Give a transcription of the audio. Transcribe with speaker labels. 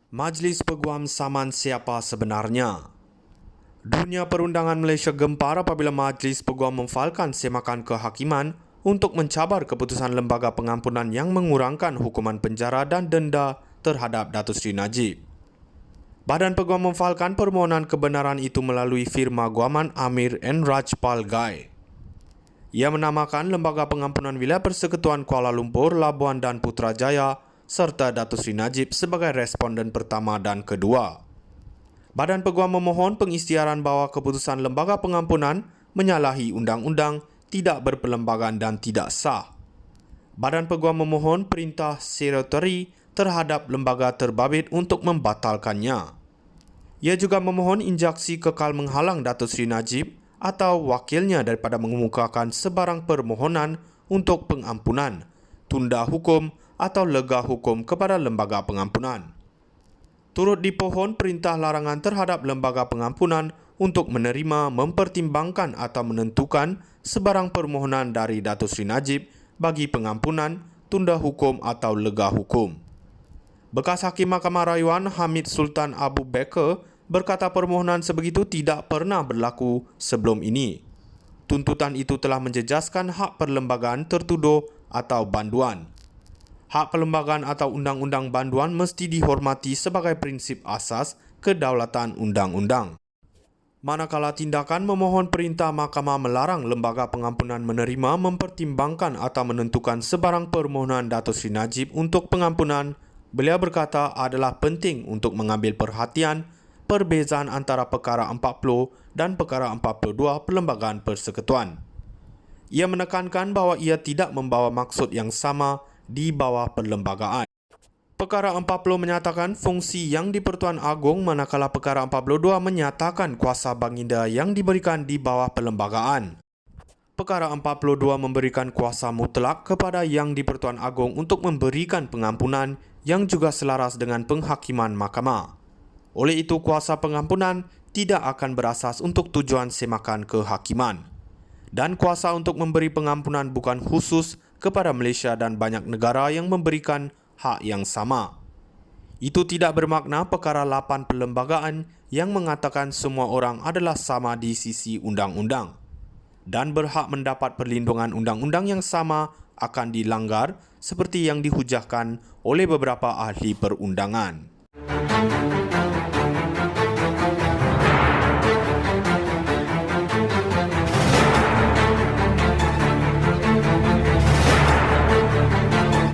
Speaker 1: Majlis Peguam Saman siapa sebenarnya? Dunia perundangan Malaysia gempar apabila Majlis Peguam memfailkan semakan kehakiman untuk mencabar keputusan Lembaga Pengampunan yang mengurangkan hukuman penjara dan denda terhadap Datuk Seri Najib. Badan Peguam memfailkan permohonan kebenaran itu melalui firma guaman Amir N. Rajpal Gai. Ia menamakan Lembaga Pengampunan Wilayah Persekutuan Kuala Lumpur, Labuan dan Putrajaya serta Datuk Seri Najib sebagai responden pertama dan kedua. Badan Peguam memohon pengisytiharan bahawa keputusan Lembaga Pengampunan menyalahi undang-undang, tidak berperlembagaan dan tidak sah. Badan Peguam memohon perintah sekretari terhadap lembaga terbabit untuk membatalkannya. Ia juga memohon injaksi kekal menghalang Datuk Seri Najib atau wakilnya daripada mengemukakan sebarang permohonan untuk pengampunan, tunda hukum atau lega hukum kepada Lembaga Pengampunan. Turut dipohon perintah larangan terhadap Lembaga Pengampunan untuk menerima, mempertimbangkan atau menentukan sebarang permohonan dari Datuk Seri Najib bagi pengampunan, tunda hukum atau lega hukum. Bekas Hakim Mahkamah Rayuan Hamid Sultan Abu Bakar berkata permohonan sebegitu tidak pernah berlaku sebelum ini. Tuntutan itu telah menjejaskan hak perlembagaan tertuduh atau banduan. Hak perlembagaan atau undang-undang banduan mesti dihormati sebagai prinsip asas kedaulatan undang-undang. Manakala tindakan memohon perintah mahkamah melarang Lembaga Pengampunan menerima, mempertimbangkan atau menentukan sebarang permohonan Datuk Seri Najib untuk pengampunan, beliau berkata adalah penting untuk mengambil perhatian perbezaan antara perkara 40 dan perkara 42 Perlembagaan Persekutuan. Ia menekankan bahawa ia tidak membawa maksud yang sama di bawah perlembagaan. Perkara 40 menyatakan fungsi yang di-Pertuan Agong, manakala perkara 42 menyatakan kuasa baginda yang diberikan di bawah perlembagaan. Perkara 42 memberikan kuasa mutlak kepada Yang di-Pertuan Agong untuk memberikan pengampunan yang juga selaras dengan penghakiman mahkamah. Oleh itu, kuasa pengampunan tidak akan berasas untuk tujuan semakan kehakiman. Dan kuasa untuk memberi pengampunan bukan khusus kepada Malaysia dan banyak negara yang memberikan hak yang sama. Itu tidak bermakna perkara 8 perlembagaan yang mengatakan semua orang adalah sama di sisi undang-undang dan berhak mendapat perlindungan undang-undang yang sama akan dilanggar seperti yang dihujahkan oleh beberapa ahli perundangan.